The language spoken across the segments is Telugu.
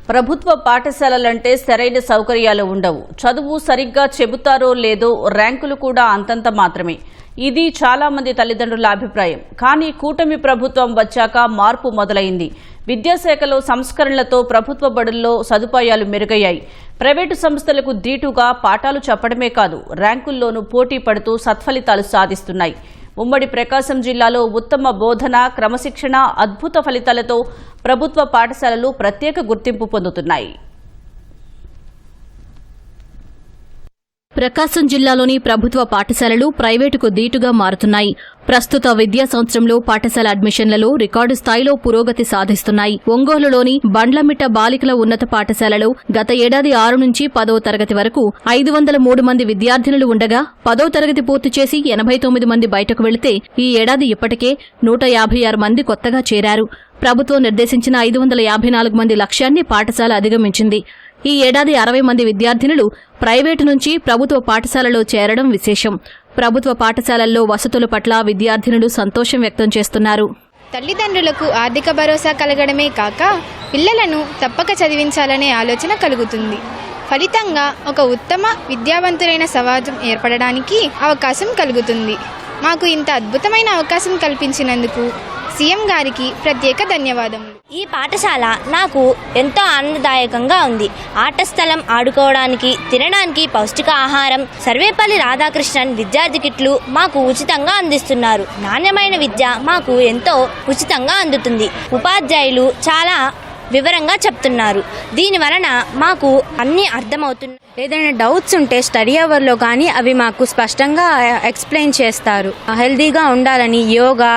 ప్రభుత్వ పాఠశాలలంటే సరైన సౌకర్యాలు ఉండవు. చదువు సరిగ్గా చెబుతారో లేదో ర్యాంకులు కూడా అంతంత మాత్రమే. ఇది చాలా మంది తల్లిదండ్రుల అభిప్రాయం. కానీ కూటమి ప్రభుత్వం వచ్చాక మార్పు మొదలైంది. విద్యాశాఖలో సంస్కరణలతో ప్రభుత్వ బడుల్లో సదుపాయాలు మెరుగయ్యాయి. ప్రైవేటు సంస్థలకు దీటుగా పాఠాలు చెప్పడమే కాదు, ర్యాంకుల్లోనూ పోటీ పడుతూ సత్ఫలితాలు సాధిస్తున్నాయి. ఉమ్మడి ప్రకాశం జిల్లాలో ఉత్తమ బోధన, క్రమశిక్షణ, అద్భుత ఫలితాలతో ప్రభుత్వ పాఠశాలలు ప్రత్యేక గుర్తింపు పొందుతున్నాయి. ప్రకాశం జిల్లాలోని ప్రభుత్వ పాఠశాలలు ప్రైవేటుకు దీటుగా మారుతున్నాయి. ప్రస్తుత విద్యా సంవత్సరంలో పాఠశాల అడ్మిషన్లలో రికార్డు స్థాయిలో పురోగతి సాధిస్తున్నాయి. ఒంగోలులోని బండ్లమిట్ట బాలికల ఉన్నత పాఠశాలలో గత ఏడాది 6 నుంచి 10వ తరగతి వరకు 503 మంది విద్యార్థినులు ఉండగా 10వ తరగతి పూర్తి చేసి 89 మంది బయటకు వెళితే ఈ ఏడాది ఇప్పటికే 156 మంది కొత్తగా చేరారు. ప్రభుత్వం నిర్దేశించిన 554 మంది లక్ష్యాన్ని పాఠశాల అధిగమించింది. ఈ ఏడాది 60 మంది విద్యార్థినులు ప్రైవేటు నుంచి ప్రభుత్వ పాఠశాలలో చేరడం విశేషం. ప్రభుత్వ పాఠశాలల్లో వసతుల పట్ల విద్యార్థినులు సంతోషం వ్యక్తం చేస్తున్నారు. తల్లిదండ్రులకు ఆర్థిక భరోసా కలగడమే కాక పిల్లలను తప్పక చదివించాలనే ఆలోచన కలుగుతుంది. ఫలితంగా ఒక ఉత్తమ విద్యావంతులైన సమాజం ఏర్పడడానికి అవకాశం కలుగుతుంది. మాకు ఇంత అద్భుతమైన అవకాశం కల్పించినందుకు సీఎం గారికి ప్రత్యేక ధన్యవాదములు. ఈ పాఠశాల నాకు ఎంతో ఆనందదాయకంగా ఉంది. ఆట స్థలం, ఆడుకోవడానికి, తినడానికి పౌష్టిక ఆహారం, సర్వేపల్లి రాధాకృష్ణన్ విద్యార్థి కిట్లు మాకు ఉచితంగా అందిస్తున్నారు. నాణ్యమైన విద్య మాకు ఎంతో ఉచితంగా అందుతుంది. ఉపాధ్యాయులు చాలా వివరంగా చెప్తున్నారు. దీని వలన మాకు అన్నీ అర్థమవుతున్నాయి. ఏదైనా డౌట్స్ ఉంటే స్టడీ అవర్లో కానీ అవి మాకు స్పష్టంగా ఎక్స్ప్లెయిన్ చేస్తారు. హెల్దీగా ఉండాలని యోగా,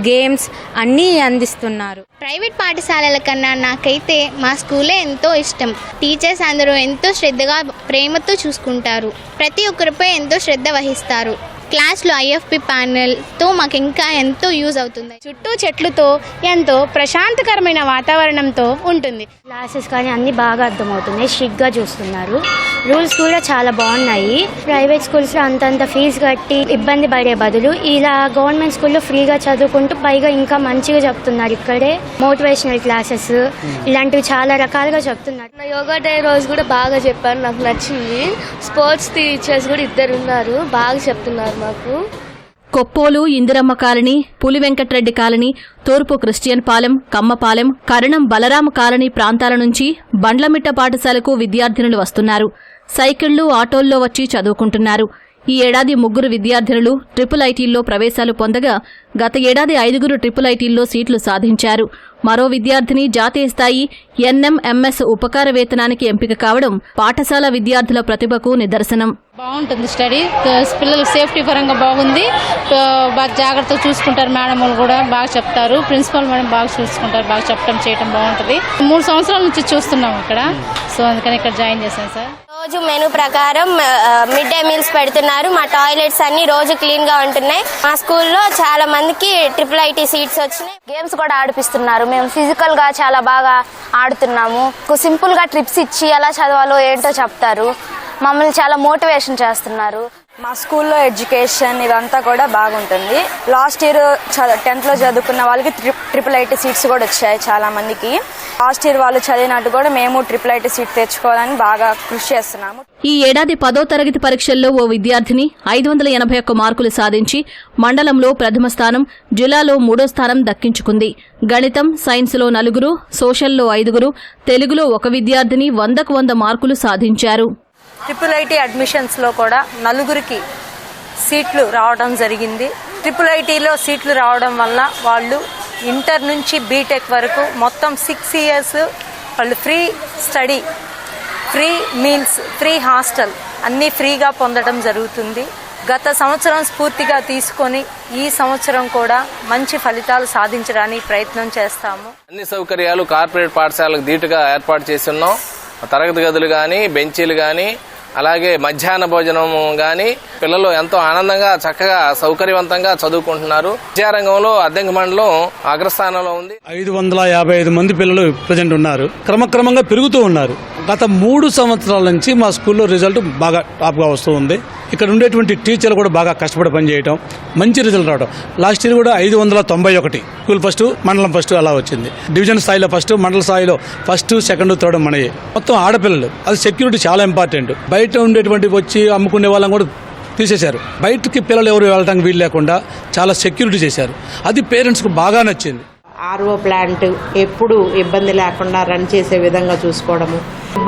గేమ్స్ అన్నీ అందిస్తున్నారు. ప్రైవేట్ పాఠశాలల కన్నా నాకైతే మా స్కూలే ఎంతో ఇష్టం. టీచర్స్ అందరూ ఎంతో శ్రద్ధగా, ప్రేమతో చూసుకుంటారు. ప్రతి ఒక్కరిపై ఎంతో శ్రద్ధ వహిస్తారు. క్లాస్లో ఐఎఫ్పి ప్యానెల్తో మాకు ఇంకా ఎంతో యూజ్ అవుతుంది. చుట్టూ చెట్లతో ఎంతో ప్రశాంతకరమైన వాతావరణంతో ఉంటుంది. క్లాసెస్ కానీ అన్ని బాగా అర్థమవుతున్నాయి. స్ట్రిక్ట్గా చూస్తున్నారు. రూల్స్ కూడా చాలా బాగున్నాయి. ప్రైవేట్ స్కూల్స్లో అంతంత ఫీజు కట్టి ఇబ్బంది పడే బదులు ఇలా గవర్నమెంట్ స్కూల్లో ఫ్రీగా చదువుకుంటూ పైగా ఇంకా మంచిగా చెప్తున్నారు. ఇక్కడే మోటివేషనల్ క్లాసెస్ ఇలాంటివి చాలా రకాలుగా చెప్తున్నారు. యోగా డే రోజు కూడా బాగా చెప్పారు, నాకు నచ్చింది. స్పోర్ట్స్ టీచర్స్ కూడా 2 ఉన్నారు, బాగా చెప్తున్నారు మాకు. కొప్పోలు, ఇందిరమ్మ కాలనీ, పులి వెంకట్రెడ్డి కాలనీ, తూర్పు క్రిస్టియన్ పాలెం, కమ్మపాలెం, కరణం బలరామ కాలనీ ప్రాంతాల నుంచి బండ్లమిట్ట పాఠశాలకు విద్యార్థినులు వస్తున్నారు. సైకిళ్లు, ఆటోల్లో వచ్చి చదువుకుంటున్నారు. ఈ ఏడాది 3 విద్యార్థినులు ట్రిపుల్-ఐటీల్లో ప్రవేశాలు పొందగా గత ఏడాది 5 ట్రిపుల్-ఐటీల్లో సీట్లు సాధించారు. మరో విద్యార్థిని జాతీయ స్థాయి NMMS ఉపకార వేతనానికి ఎంపిక కావడం పాఠశాల విద్యార్థుల ప్రతిభకు నిదర్శనం. బాగుంటుంది స్టడీ, పిల్లలు సేఫ్టీ పరంగా బాగుంది. బాగా జాగ్రత్తగా చూసుకుంటారు. మేడములు కూడా బాగా చెప్తారు. ప్రిన్సిపల్ మేడం బాగా చూసుకుంటారు. బాగా చెప్పడం చేయడం బాగుంటుంది. 3 సంవత్సరాల నుంచి చూస్తున్నాం ఇక్కడ. సో అందుకని ఇక్కడ జాయిన్ చేశాను సార్. రోజు మెనూ ప్రకారం మిడ్ డే మీల్స్ పెడుతున్నారు. మా టాయిలెట్స్ అన్ని రోజు క్లీన్ గా ఉంటున్నాయి. మా స్కూల్లో చాలా మందికి ట్రిపుల్-ఐటీ సీట్స్ వచ్చినాయి. గేమ్స్ కూడా ఆడిపిస్తున్నారు. మేము ఫిజికల్ గా చాలా బాగా ఆడుతున్నాము. సింపుల్ గా ట్రిప్స్ ఇచ్చి ఎలా చదవాలో ఏంటో చెప్తారు. మమ్మల్ని చాలా మోటివేషన్ చేస్తున్నారు. మా స్కూల్లో ఎడ్యుకేషన్ ఇదంతా కూడా బాగుంటుంది. లాస్ట్ ఇయర్ 10th లో చదువుకున్న వాళ్ళకి ట్రిపుల్-ఐటీ సీట్స్ కూడా వచ్చాయి చాలా మందికి. లాస్ట్ ఇయర్ వాళ్ళు చదివినట్టు కూడా మేము ట్రిపుల్-ఐటీ సీట్ తెచ్చుకోవాలని బాగా కృషి చేస్తున్నాము. ఈ ఏడాది 10వ తరగతి పరీక్షల్లో ఓ విద్యార్థిని 581 మార్కులు సాధించి మండలంలో ప్రథమ స్థానం, జిల్లాలో 3వ స్థానం దక్కించుకుంది. గణితం, సైన్స్లో 4, సోషల్లో 5, తెలుగులో 1 విద్యార్థిని 100కు 100 మార్కులు సాధించారు. ట్రిపుల్-ఐటీ అడ్మిషన్స్లో కూడా 4 సీట్లు రావడం జరిగింది. ట్రిపుల్-ఐటీలో సీట్లు రావడం వల్ల వాళ్ళు ఇంటర్ నుంచి బీటెక్ వరకు మొత్తం 6 ఇయర్స్ వాళ్ళు free study, free meals, free hostel అన్నీ ఫ్రీగా పొందడం జరుగుతుంది. గత సంవత్సరం స్ఫూర్తిగా తీసుకొని ఈ సంవత్సరం కూడా మంచి ఫలితాలు సాధించడానికి ప్రయత్నం చేస్తాము. అన్ని సౌకర్యాలు కార్పొరేట్ పాఠశాలకు ధీటుగా ఏర్పాటు చేసి ఉన్నాం. తరగతి గదులు కానీ, బెంచీలు కానీ, అలాగే మధ్యాహ్న భోజనం గాని పిల్లలు ఎంతో ఆనందంగా చక్కగా సౌకర్యవంతంగా చదువుకుంటున్నారు. విద్యారంగంలో అద్దెంకి మండలం అగ్రస్థానంలో ఉంది. 555 మంది పిల్లలు ప్రజెంట్ ఉన్నారు. క్రమక్రమంగా పెరుగుతూ ఉన్నారు. గత 3 సంవత్సరాల నుంచి మా స్కూల్లో రిజల్ట్ బాగా టాప్ గా వస్తూ ఉంది. ఇక్కడ ఉండేటువంటి టీచర్లు కూడా బాగా కష్టపడి పనిచేయటం, మంచి రిజల్ట్ రావడం. లాస్ట్ ఇయర్ కూడా 591 స్కూల్ ఫస్ట్, మండలం ఫస్ట్ అలా వచ్చింది. డివిజన్ స్థాయిలో ఫస్ట్, మండల స్థాయిలో ఫస్ట్, సెకండ్, థర్డ్ మనయే. మొత్తం ఆడపిల్లలు. అది సెక్యూరిటీ చాలా ఇంపార్టెంట్. బయట ఉండేటువంటి వచ్చి అమ్ముకునే వాళ్ళని కూడా తీసేశారు. బయటకి పిల్లలు ఎవరు వెళ్ళడానికి వీలు లేకుండా చాలా సెక్యూరిటీ చేశారు. అది పేరెంట్స్కు బాగా నచ్చింది. ఆర్ఓ ప్లాంట్ ఎప్పుడు ఇబ్బంది లేకుండా రన్ చేసే విధంగా చూసుకోవడము,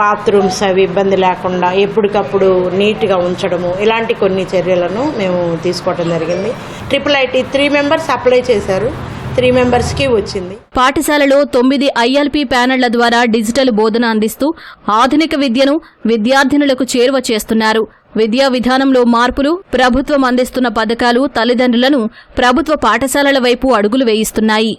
బాత్రూమ్స్ అవి ఇబ్బంది లేకుండా ఎప్పటికప్పుడు నీట్గా ఉంచడము, ఇలాంటి కొన్ని చర్యలను మేము తీసుకోవడం జరిగింది. IIIT 3 మెంబర్స్ అప్లై చేశారు, 3 మెంబర్స్కి వచ్చింది. పాఠశాలలో 9 ILP ప్యానెళ్ల ద్వారా డిజిటల్ బోధన అందిస్తూ ఆధునిక విద్యను విద్యార్థినులకు చేరువ చేస్తున్నారు. విద్యా విధానంలో మార్పులు, ప్రభుత్వం అందిస్తున్న పథకాలు తల్లిదండ్రులను ప్రభుత్వ పాఠశాలల వైపు అడుగులు వేయిస్తున్నాయి.